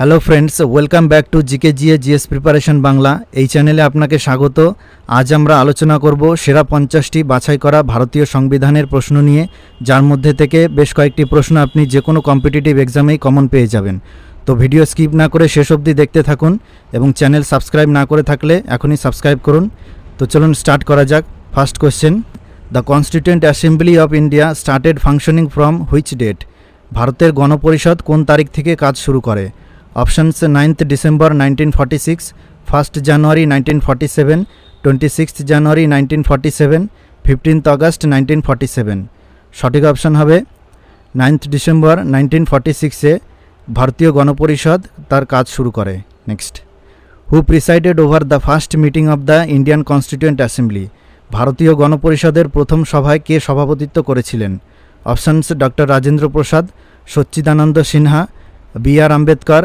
Hello friends, welcome back to GK GS preparation Bangla. এই চ্যানেলে আপনাকে স্বাগত। আজ আমরা আলোচনা করব সেরা 50টি বাছাই করা ভারতীয় সংবিধানের প্রশ্ন নিয়ে, যার মধ্যে থেকে বেশ কয়েকটি প্রশ্ন আপনি যে কোনো কম্পিটিটিভ এক্সামেই কমন পেয়ে যাবেন। তো ভিডিও স্কিপ না করে শেষ অবধি দেখতে থাকুন এবং চ্যানেল সাবস্ক্রাইব না করে থাকলে এখনই সাবস্ক্রাইব করুন। তো চলুন স্টার্ট করা যাক। First question, the constituent assembly of India started functioning from which date? ভারতের গণপরিষদ কোন তারিখ থেকে কাজ শুরু করে? Options 9th December 1946, 1st January 1947, 26th January 1947, 15th August 1947। সঠিক অপশান হবে 9th ডিসেম্বর 1946-এ ভারতীয় গণপরিষদ তার কাজ শুরু করে। Next, who presided over the first meeting of the Indian constituent assembly? ভারতীয় গণপরিষদের প্রথম সভায় কে সভাপতিত্ব করেছিলেন? অপশানস ডক্টর রাজেন্দ্র প্রসাদ, সচ্চিদানন্দ সিনহা, বি.আর. আম্বেদকর,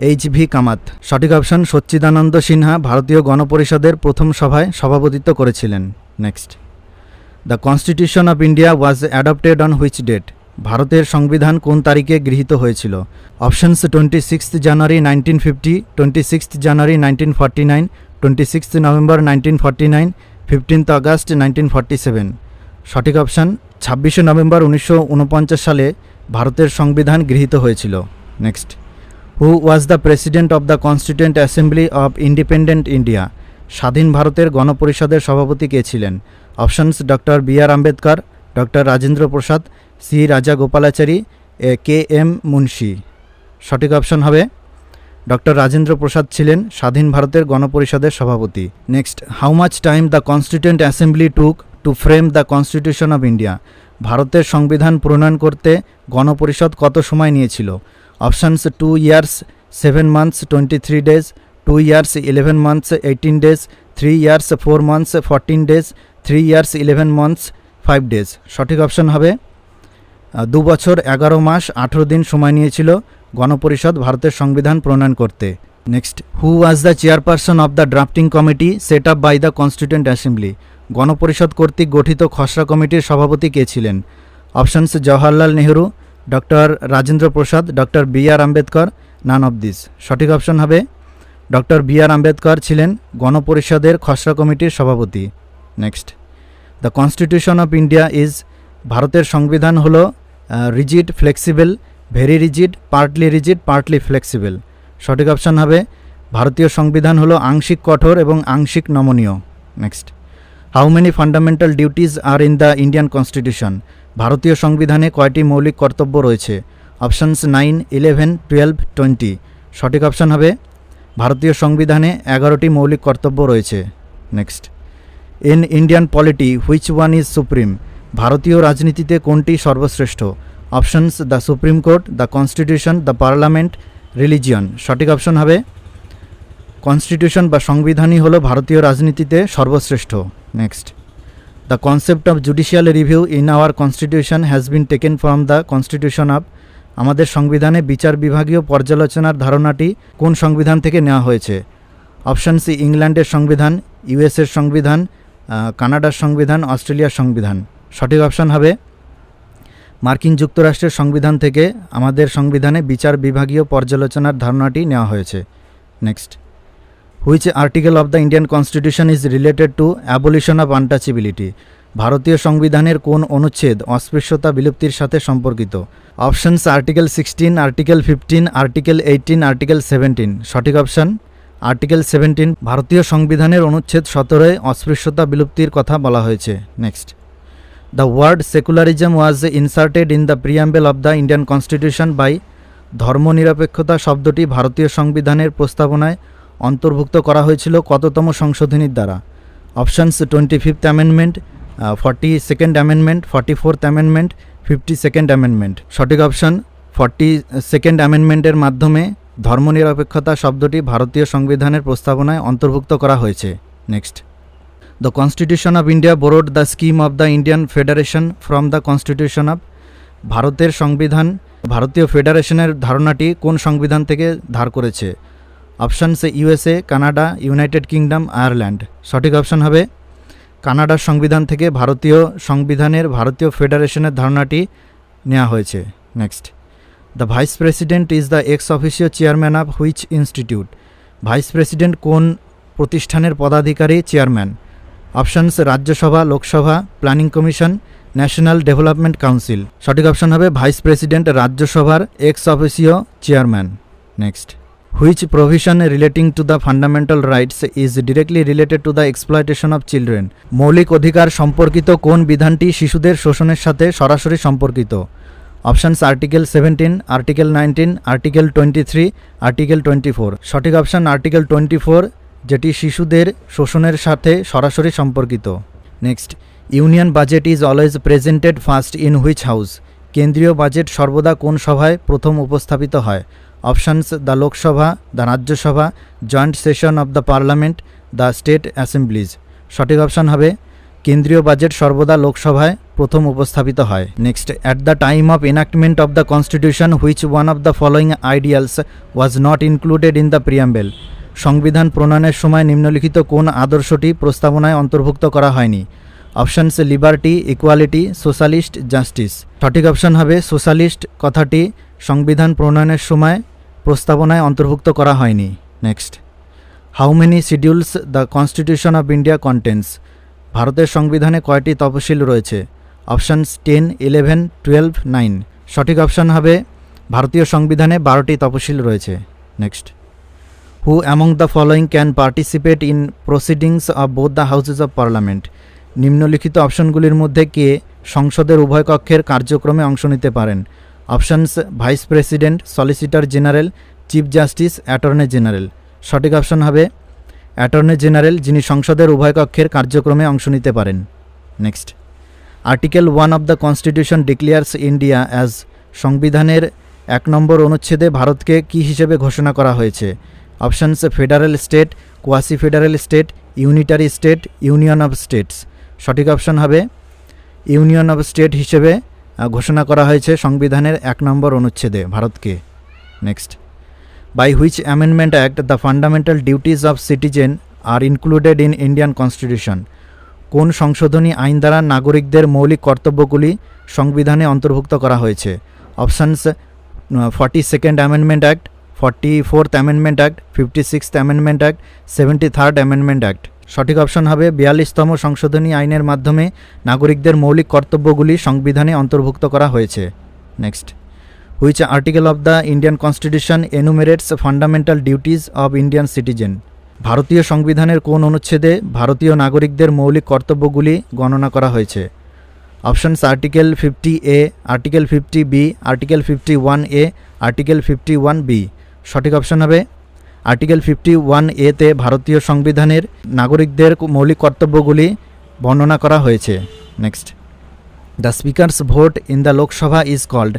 এইচ.ভি. কামাত। সঠিক অপশান সচ্চিদানন্দ সিনহা ভারতীয় গণপরিষদের প্রথম সভায় সভাপতিত্ব করেছিলেন। Next, the constitution of India was adopted on which date? ভারতের সংবিধান কোন তারিখে গৃহীত হয়েছিল? Options 26th January 1950, 26th January 1949, 26th November 1949, 15th August 1947। সঠিক অপশান 26শে নভেম্বর 1949 সালে ভারতের সংবিধান গৃহীত হয়েছিল। Next, who was the president of the constituent assembly of independent India? স্বাধীন ভারতের গণপরিষদের সভাপতি কে ছিলেন? Options doctor B R. Ambedkar, doctor Rajendra Prasad, C Rajagopalachari, K M. Munshi. সঠিক অপশান হবে ডক্টর রাজেন্দ্র প্রসাদ ছিলেন স্বাধীন ভারতের গণপরিষদের সভাপতি। Next, how much time the constituent assembly took two frame the constitution of India? ভারতের সংবিধান প্রণয়ন করতে গণপরিষদ কত সময় নিয়েছিল? Options 2 years 7 months 23 days, 2 years 11 months 18 days, 3 years 4 months 14 days, 3 years 11 months 5 days। সঠিক অপশান হবে 2 বছর 11 মাস 18 দিন সময় নিয়েছিল গণপরিষদ ভারতের সংবিধান প্রণয়ন করতে। Next, who was the chairperson of the drafting committee set up by the constituent assembly? গণপরিষদ কর্তৃক গঠিত খসড়া কমিটির সভাপতি কে ছিলেন? Options Jawaharlal Nehru, doctor Rajendra Prasad, doctor B R. Ambedkar, none of this. সঠিক অপশান হবে ডক্টর বি.আর. আম্বেদকর ছিলেন গণপরিষদের খসড়া কমিটির সভাপতি। Next, the constitution of India is? ভারতের সংবিধান হলো rigid, flexible, very rigid, partly flexible. সঠিক অপশান হবে ভারতীয় সংবিধান হলো আংশিক কঠোর এবং আংশিক নমনীয়। Next, how many fundamental duties are in the Indian constitution? ভারতীয় সংবিধানে কয়টি মৌলিক কর্তব্য রয়েছে? অপশানস 9, 11, 12, 20। সঠিক অপশান হবে ভারতীয় সংবিধানে 11টি মৌলিক কর্তব্য রয়েছে। Next, in Indian polity which one is supreme? ভারতীয় রাজনীতিতে কোনটি সর্বশ্রেষ্ঠ? Options the supreme court, the constitution, the parliament, religion. সঠিক অপশান হবে কনস্টিটিউশন বা সংবিধানই হলো ভারতীয় রাজনীতিতে সর্বশ্রেষ্ঠ। Next, the concept of judicial review in our constitution has been taken from the constitution of? আমাদের সংবিধানে বিচার বিভাগীয় পর্যালোচনার ধারণাটি কোন সংবিধান থেকে নেওয়া হয়েছে? অপশান সি ইংল্যান্ডের সংবিধান, ইউএসের সংবিধান, কানাডার সংবিধান, অস্ট্রেলিয়ার সংবিধান। সঠিক অপশান হবে মার্কিন যুক্তরাষ্ট্রের সংবিধান থেকে আমাদের সংবিধানে বিচার বিভাগীয় পর্যালোচনার ধারণাটি নেওয়া হয়েছে। Next, which article of the Indian constitution is related to abolition of untouchability? ভারতীয় সংবিধানের কোন অনুচ্ছেদ অস্পৃশ্যতা বিলুপ্তির সাথে সম্পর্কিত? Options article 16, article 15, article 18, article 17। সঠিক অপশান আর্টিকেল 17। ভারতীয় সংবিধানের অনুচ্ছেদ 17-এ অস্পৃশ্যতা বিলুপ্তির কথা বলা হয়েছে। Next, the word secularism was inserted in the preamble of the Indian constitution by? ধর্মনিরপেক্ষতা শব্দটি ভারতীয় সংবিধানের প্রস্তাবনায় অন্তর্ভুক্ত করা হয়েছিল কততম সংশোধনীর দ্বারা? Options 25th amendment, 42nd amendment, 44th amendment, 52nd amendment. সঠিক অপশান 42nd অ্যামেন্ডমেন্টের মাধ্যমে ধর্মনিরপেক্ষতা শব্দটি ভারতীয় সংবিধানের প্রস্তাবনায় অন্তর্ভুক্ত করা হয়েছে। Next, the constitution of India borrowed the scheme of the Indian federation from the constitution of? ভারতের সংবিধান ভারতীয় ফেডারেশনের ধারণাটি কোন সংবিধান থেকে ধার করেছে? Options USA, Canada, United kingdom, Ireland. সঠিক অপশান হবে কানাডার সংবিধান থেকে ভারতীয় সংবিধানের ভারতীয় ফেডারেশনের ধারণাটি নেওয়া হয়েছে। Next, the vice president is the ex officio chairman of which institute? Vice president কোন প্রতিষ্ঠানের পদাধিকারী chairman? Options Rajya Sabha, Lok Sabha, planning commission, national development council. সঠিক অপশন হবে ভাইস প্রেসিডেন্ট রাজ্যসভার ex officio chairman. Next, which provision relating to the fundamental rights is directly related to the exploitation of children? মৌলিক অধিকার সম্পর্কিত কোন বিধানটি শিশুদের শোষণের সাথে সরাসরি সম্পর্কিত? Options article 17, article 19, article 23, article 24। সঠিক অপশান আর্টিকেল 24, যেটি শিশুদের শোষণের সাথে সরাসরি সম্পর্কিত। Next, union budget is always presented first in which house? কেন্দ্রীয় বাজেট সর্বদা কোন সভায় প্রথম উপস্থাপিত হয়? Options the Lok Sabha, the Rajya Sabha, joint session of the parliament, the state assemblies. সঠিক অপশান হবে কেন্দ্রীয় বাজেট সর্বদা লোকসভায় প্রথম উপস্থাপিত হয়। Next, at the time of enactment of the constitution which one of the following ideals was not included in the preamble? সংবিধান প্রণয়নের সময় নিম্নলিখিত কোন আদর্শটি প্রস্তাবনায় অন্তর্ভুক্ত করা হয়নি? Options liberty, equality, socialist, justice. সঠিক অপশান হবে সোশ্যালিস্ট কথাটি সংবিধান প্রণয়নের সময় প্রস্তাবনায় অন্তর্ভুক্ত করা হয়নি। Next, how many schedules the constitution of India contains? ভারতের সংবিধানে কয়টি তফসিল রয়েছে? অপশানস 10, 11, 12, 9। সঠিক অপশান হবে ভারতীয় সংবিধানে 12টি তফসিল রয়েছে। Next, who among the following can participate in proceedings of both the houses of parliament? নিম্নলিখিত অপশনগুলির মধ্যে কে সংসদের উভয় কক্ষের কার্যক্রমে অংশ নিতে পারেন? Options vice president, solicitor general, chief justice, attorney general. সঠিক অপশন হবে অ্যাটর্নি জেনারেল, যিনি সংসদের উভয় কক্ষের কার্যক্রমে অংশ নিতে পারেন। Next, article 1 of the constitution declares India as? সংবিধানের 1 নম্বর অনুচ্ছেদে ভারতকে কী হিসেবে ঘোষণা করা হয়েছে? Options federal state, quasi federal state, unitary state, union of states. সঠিক অপশন হবে ইউনিয়ন অফ স্টেট হিসেবে ঘোষণা করা হয়েছে সংবিধানের 1 নম্বর অনুচ্ছেদে ভারতকে। Next, by which amendment act the fundamental duties of citizen are included in Indian constitution? কোন সংশোধনী আইন দ্বারা নাগরিকদের মৌলিক কর্তব্যগুলি সংবিধানে অন্তর্ভুক্ত করা হয়েছে? Options 42nd amendment act, 44th amendment act, 56th amendment act, 73rd amendment act. সঠিক অপশন হবে 42তম সংশোধনী আইনের মাধ্যমে নাগরিকদের মৌলিক কর্তব্যগুলি সংবিধানে অন্তর্ভুক্ত করা হয়েছে। Next, which article of the Indian constitution enumerates fundamental duties of Indian citizen? ভারতীয় সংবিধানের কোন অনুচ্ছেদে ভারতীয় নাগরিকদের মৌলিক কর্তব্যগুলি গণনা করা হয়েছে? Options article 50A, article 50B, article 51A, article 51B। সঠিক অপশন হবে আর্টিকেল 51A তে ভারতীয় সংবিধানের নাগরিকদের মৌলিক কর্তব্যগুলি বর্ণনা করা হয়েছে। Next, the speaker's vote in the Lok Sabha is called?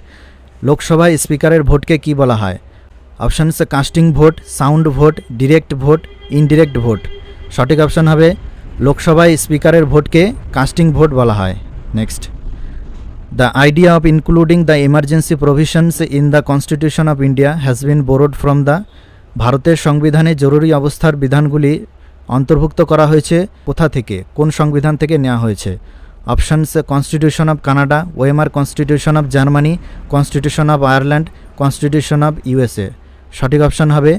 লোকসভায় স্পিকারের ভোটকে কি বলা হয়? Options casting vote, sound vote, direct vote, indirect vote. সঠিক অপশন হবে লোকসভায় স্পিকারের ভোটকে কাস্টিং ভোট বলা হয়। Next, the idea of including the emergency provisions in the constitution of India has been borrowed from the? ভারতের সংবিধানে জরুরি অবস্থার বিধানগুলি অন্তর্ভুক্ত করা হয়েছে কোথা থেকে, কোন সংবিধান থেকে নেওয়া হয়েছে? Options constitution of Canada, Weimar constitution of Germany, constitution of Ireland, constitution of USA. সঠিক অপশান হবে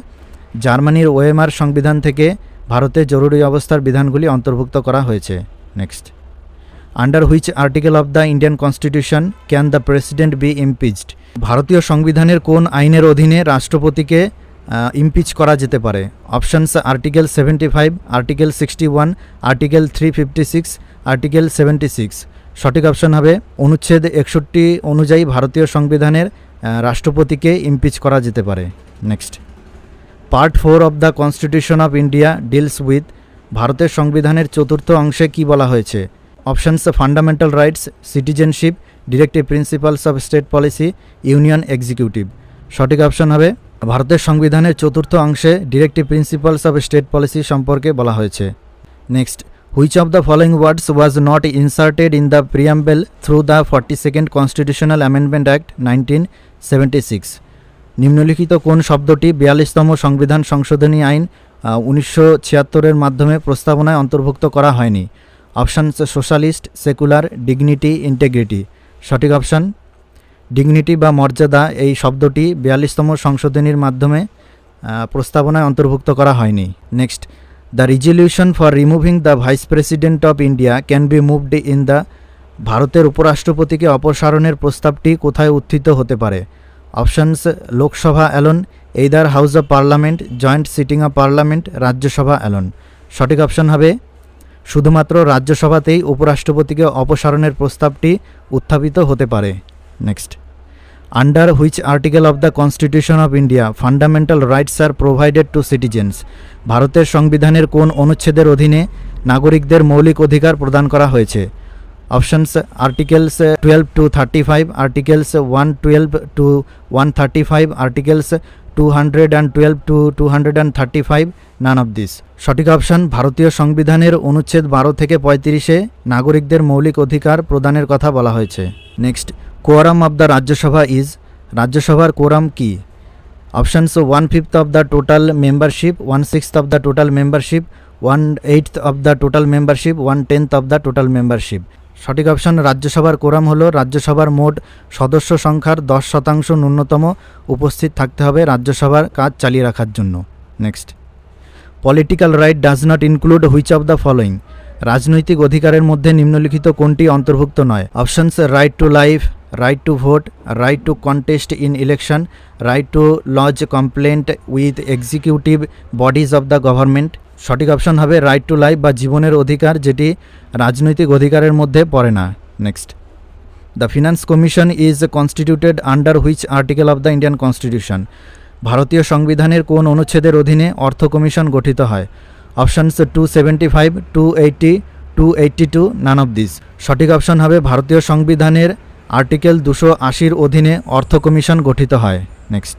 জার্মানির ওয়েমার সংবিধান থেকে ভারতে জরুরি অবস্থার বিধানগুলি অন্তর্ভুক্ত করা হয়েছে। Next, under which article of the Indian constitution can the president be impeached? ভারতীয় সংবিধানের কোন আইনের অধীনে রাষ্ট্রপতিকে ইমপিচ করা যেতে পারে? Options article 75, article 61, article 356, article 76। সঠিক অপশন হবে অনুচ্ছেদ 61 অনুযায়ী ভারতীয় সংবিধানের রাষ্ট্রপতিকে ইমপিচ করা যেতে পারে। Next, part 4 of the constitution of India deals with? ভারতের সংবিধানের 4র্থ অংশে কি বলা হয়েছে? Options fundamental rights, citizenship, directive principles of state policy, union executive. সঠিক অপশন হবে ভারতের সংবিধানের 4র্থ অংশে directive principles of state policy সম্পর্কে বলা হয়েছে। Next, which of the following words was not inserted in the preamble through the 42nd constitutional amendment act 1976? নিম্নলিখিত কোন শব্দটি 42তম সংবিধান সংশোধনী আইন 1976-এর মাধ্যমে প্রস্তাবনায় অন্তর্ভুক্ত করা হয়নি? Option socialist, secular, dignity, integrity. সঠিক অপশান ডিগনিটি বা মর্যাদা এই শব্দটি 42তম সংশোধনীর মাধ্যমে প্রস্তাবনায় অন্তর্ভুক্ত করা হয়নি। Next, the resolution for removing the vice president of India can be moved in the, ভারতের উপরাষ্ট্রপতিকে অপসারণের প্রস্তাবটি কোথায় উত্থিত হতে পারে? Options Lok Sabha alone, either house of parliament, joint sitting of parliament, Rajya Sabha alone. সঠিক অপশান হবে শুধুমাত্র রাজ্যসভাতেই উপরাষ্ট্রপতিকে অপসারণের প্রস্তাবটি উত্থাপিত হতে পারে। Next, under which article of the constitution of India fundamental rights are provided to citizens, ভারতের সংবিধানের কোন অনুচ্ছেদের অধীনে নাগরিকদের মৌলিক অধিকার প্রদান করা হয়েছে? Options articles 12 to 35, articles 112 to 135, articles 212 to 235, naan of this. সঠিক অপশান ভারতীয় সংবিধানের অনুচ্ছেদ 12 থেকে 35-এ নাগরিকদের মৌলিক অধিকার প্রদানের কথা বলা হয়েছে। Next, quorum of the Rajya Sabha is, রাজ্যসভার কোরাম কি? Options 1/5 of the total membership, 1/6 of the total membership, 1/8 of the total membership, 1/10 of the total membership. সঠিক অপশান রাজ্যসভার কোরাম হলো রাজ্যসভার মোট সদস্য সংখ্যার 10% ন্যূনতম উপস্থিত থাকতে হবে রাজ্যসভার কাজ চালিয়ে রাখার জন্য। Next, political right does not include which of the following, রাজনৈতিক অধিকারের মধ্যে নিম্নলিখিত কোনটি অন্তর্ভুক্ত নয়? Options right to life, right to vote, right to contest in election, right to lodge complaint with executive bodies of the government. সঠিক option হবে right to life বা জীবনের অধিকার, যেটি রাজনৈতিক অধিকারের মধ্যে পড়ে না। Next, the finance commission is constituted under which article of the Indian constitution, ভারতীয় সংবিধানের কোন অনুচ্ছেদের অধীনে অর্থ কমিশন গঠিত হয়? Options 275, 280, 282, naan of this. সঠিক অপশান হবে ভারতীয় সংবিধানের আর্টিকেল 280-র অধীনে অর্থ কমিশন গঠিত হয়। Next,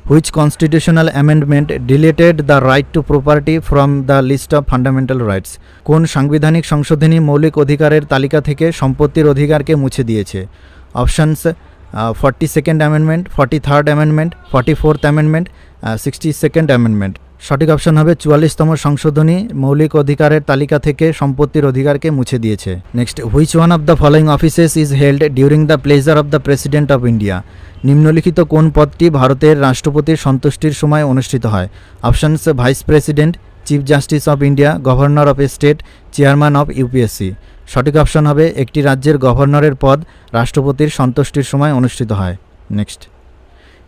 which constitutional amendment deleted the right to property from the list of fundamental rights, কোন সাংবিধানিক সংশোধনী মৌলিক অধিকারের তালিকা থেকে সম্পত্তির অধিকারকে মুছে দিয়েছে? Options 42nd amendment, 43rd amendment, 44th amendment, 62nd amendment. সঠিক অপশান হবে 44তম সংশোধনী মৌলিক অধিকারের তালিকা থেকে সম্পত্তির অধিকারকে মুছে দিয়েছে। Next, which one of the following offices is held during the pleasure of the president of India, নিম্নলিখিত কোন পদটি ভারতের রাষ্ট্রপতির সন্তুষ্টির সময় অনুষ্ঠিত হয়? Options vice president, chief justice of India, governor of a state, chairman of UPSC. সঠিক অপশান হবে একটি রাজ্যের গভর্নরের পদ রাষ্ট্রপতির সন্তুষ্টির সময় অনুষ্ঠিত হয়। Next,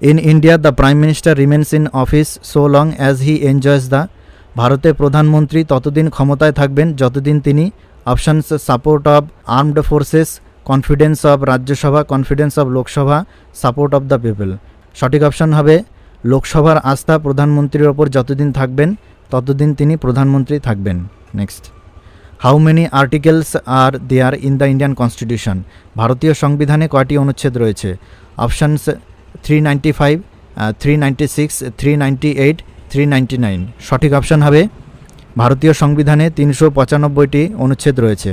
in India the prime minister remains in office so long as he enjoys the, ভারতের প্রধানমন্ত্রী ততদিন ক্ষমতায় থাকবেন যতদিন তিনি options support of armed forces, confidence of Rajya Sabha, confidence of Lok Sabha, support of the people. সঠিক অপশান হবে লোকসভার আস্থা প্রধানমন্ত্রীর ওপর যতদিন থাকবেন ততদিন তিনি প্রধানমন্ত্রী থাকবেন। Next, how many articles are there in the Indian constitution, ভারতীয় সংবিধানে কয়টি অনুচ্ছেদ রয়েছে? অপশানস 395, 396, 398, 399। সঠিক অপশান হবে ভারতীয় সংবিধানে 395টি অনুচ্ছেদ রয়েছে।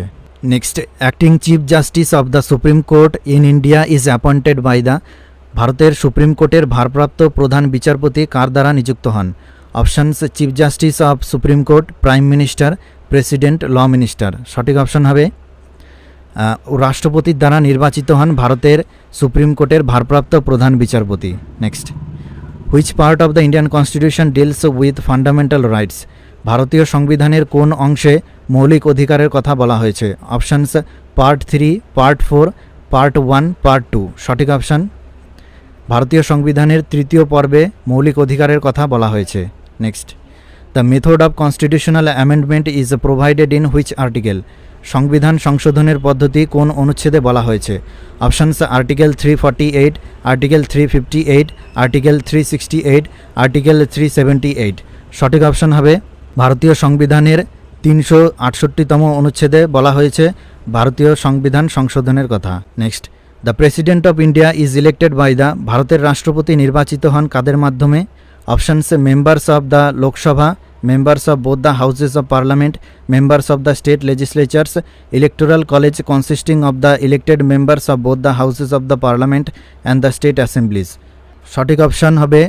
Next, acting chief justice of the supreme court in India is appointed by the, ভারতের সুপ্রিম কোর্টের ভারপ্রাপ্ত প্রধান বিচারপতি কার দ্বারা নিযুক্ত হন? Options chief justice of supreme court, prime minister, president, law minister. সঠিক অপশান হবে রাষ্ট্রপতির দ্বারা নির্বাচিত হন ভারতের সুপ্রিম কোর্টের ভারপ্রাপ্ত প্রধান বিচারপতি। Next, which part of the Indian constitution deals with fundamental rights, ভারতীয় সংবিধানের কোন অংশে মৌলিক অধিকারের কথা বলা হয়েছে? Options part 3, part 4, part 1, part 2। সঠিক অপশান ভারতীয় সংবিধানের 3য় পর্বে মৌলিক অধিকারের কথা বলা হয়েছে। Next, the method of constitutional amendment is provided in which article, সংবিধান সংশোধনের পদ্ধতি কোন অনুচ্ছেদে বলা হয়েছে? Options article 348, article 358, article 368, article 378। সঠিক অপশান হবে ভারতীয় সংবিধানের 368তম অনুচ্ছেদে বলা হয়েছে ভারতীয় সংবিধান সংশোধনের কথা। Next, the president of India is elected by the, ভারতের রাষ্ট্রপতি নির্বাচিত হন কাদের মাধ্যমে? Options members of the Lok Sabha, members of both the houses of parliament, members of the state legislatures, electoral college consisting of the elected members of both the houses of the parliament and the state assemblies. সঠিক option হবে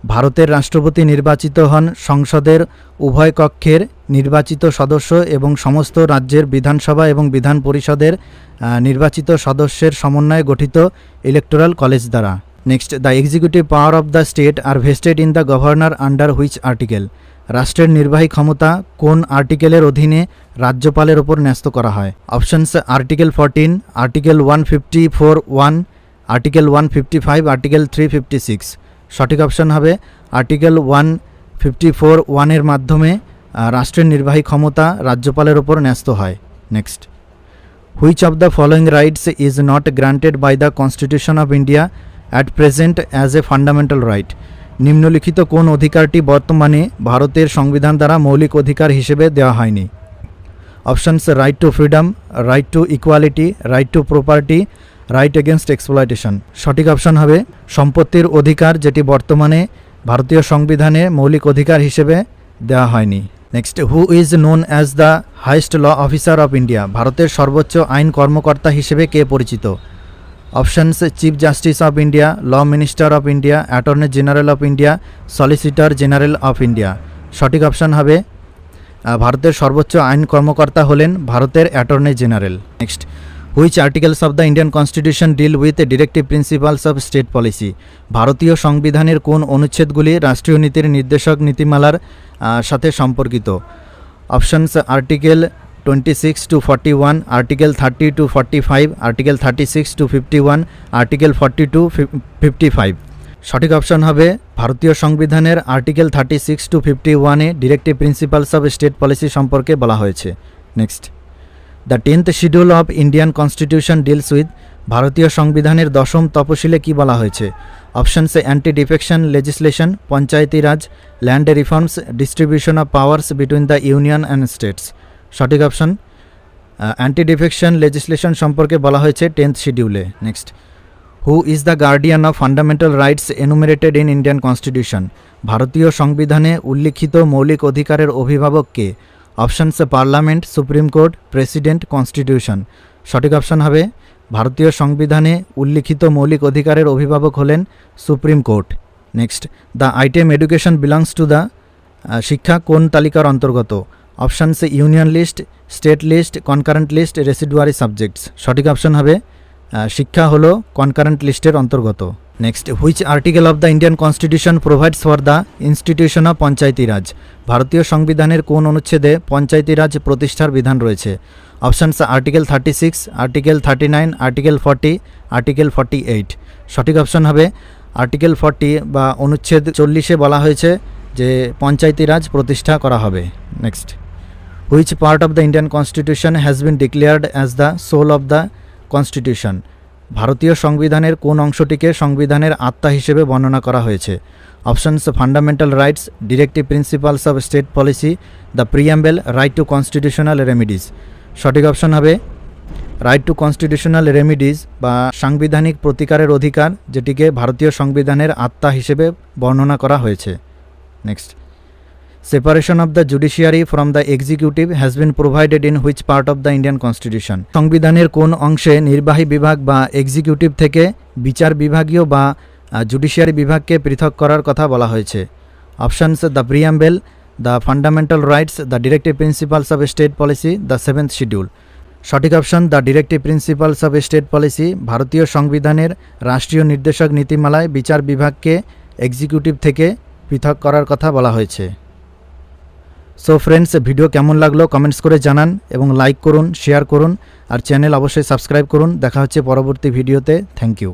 ভারতের রাষ্ট্রপতি নির্বাচিত হন সংসদের উভয় কক্ষের নির্বাচিত সদস্য এবং সমস্ত রাজ্যের বিধানসভা এবং বিধান পরিষদের নির্বাচিত সদস্যের সমন্বয়ে গঠিত ইলেকটোরাল কলেজ দ্বারা। Next, the executive power of the state are vested in the governor under which article? রাষ্ট্রের নির্বাহী ক্ষমতা কোন আর্টিকেলের অধীনে রাজ্যপালের ওপর ন্যস্ত করা হয়? Options article 14, article 154(1), article 155, article 356। সঠিক অপশন হবে আর্টিকেল 154(1) এর মাধ্যমে রাষ্ট্রের নির্বাহী ক্ষমতা রাজ্যপালের ওপর ন্যস্ত হয়। Next, which of the following rights is not granted by the constitution of India at present as a fundamental right? নিম্নলিখিত কোন অধিকারটি বর্তমানে ভারতের সংবিধান দ্বারা মৌলিক অধিকার হিসেবে দেওয়া হয়নি? Options right two freedom, right to equality, right to property, right against exploitation. সঠিক অপশন হবে সম্পত্তির অধিকার, যেটি বর্তমানে ভারতীয় সংবিধানে মৌলিক অধিকার হিসেবে দেওয়া হয়নি। Next, who is known as the highest law officer of India? ভারতের সর্বোচ্চ আইন কর্মকর্তা হিসেবে কে পরিচিত? Options chief justice of India, law minister of India, attorney general of India, solicitor general of India. সঠিক অপশন হবে ভারতের সর্বোচ্চ আইন কর্মকর্তা হলেন ভারতের attorney general. Next, which articles of the Indian constitution deal with directive principles of state policy? ভারতীয় সংবিধানের কোন অনুচ্ছেদগুলি রাষ্ট্রীয় নীতির নির্দেশক নীতিমালার সাথে সম্পর্কিত? Options article 26 to 41, article 30 to 45, article 36 to 51, article 40 to 55। সঠিক অপশন হবে ভারতীয় সংবিধানের আর্টিকেল 36 to 51-এ directive principles of state policy সম্পর্কে বলা হয়েছে। Next, the 10th schedule of Indian constitution deals with? ভারতীয় সংবিধানের 10ম তপশিলে কি বলা হয়েছে? Options anti defection legislation, Panchayati Raj, land reforms, distribution of powers between the union and states. সঠিক অপশন অ্যান্টি ডিফেকশন লেজিসলেশন সম্পর্কে বলা হয়েছে 10th শিডিউলে। Next, who is the guardian of fundamental rights enumerated in Indian constitution? ভারতীয় সংবিধানে উল্লিখিত মৌলিক অধিকারের অভিভাবক কে? Options parliament, supreme court, president, constitution. সঠিক অপশন হবে ভারতীয় সংবিধানে উল্লিখিত মৌলিক অধিকারের অভিভাবক হলেন supreme court. Next, the item education belongs to the? শিক্ষা কোন তালিকার অন্তর্গত? Options union list, state list, concurrent list, residuary subjects. সঠিক অপশন হবে শিক্ষা হলো কনকারেন্ট লিস্টের অন্তর্গত। Next, which article of the Indian constitution provides for the institution of Panchayati Raj? ভারতীয় সংবিধানের কোন অনুচ্ছেদে পঞ্চায়েতি রাজ প্রতিষ্ঠার বিধান রয়েছে? Options article 36, article 39, article 40, article 48। সঠিক অপশন হবে আর্টিকেল 40 বা অনুচ্ছেদ 40-এ বলা হয়েছে যে পঞ্চায়েতি রাজ প্রতিষ্ঠা করা হবে। Next, which part of the Indian constitution has been declared as the soul of the constitution? ভারতীয় সংবিধানের কোন অংশটিকে সংবিধানের আত্মা হিসেবে বর্ণনা করা হয়েছে? Options fundamental rights, directive principles of state policy, the preamble, right two constitutional remedies. সঠিক অপশন হবে রাইট টু কনস্টিটিউশনাল রেমিডিজ বা সাংবিধানিক প্রতিকারের অধিকার, যেটিকে ভারতীয় সংবিধানের আত্মা হিসেবে বর্ণনা করা হয়েছে। Next, separation of the judiciary from the executive has been provided in which part of the Indian constitution? সংবিধানের কোন অংশে নির্বাহী বিভাগ বা এক্সিকিউটিভ থেকে বিচার বিভাগীয় বা জুডিশিয়ারি বিভাগকে পৃথক করার কথা বলা হয়েছে? Options the preamble, the fundamental rights, the directive principles of state policy, the 7th schedule. সঠিক option the directive principles of state policy. ভারতীয় সংবিধানের রাষ্ট্রীয় নির্দেশক নীতিমালায় বিচার বিভাগকে এক্সিকিউটিভ থেকে পৃথক করার কথা বলা হয়েছে। সো ফ্রেন্ডস, ভিডিও কেমন লাগলো কমেন্টস করে জানান এবং লাইক করুন, শেয়ার করুন আর চ্যানেল অবশ্যই সাবস্ক্রাইব করুন। দেখা হচ্ছে পরবর্তী ভিডিওতে। Thank you.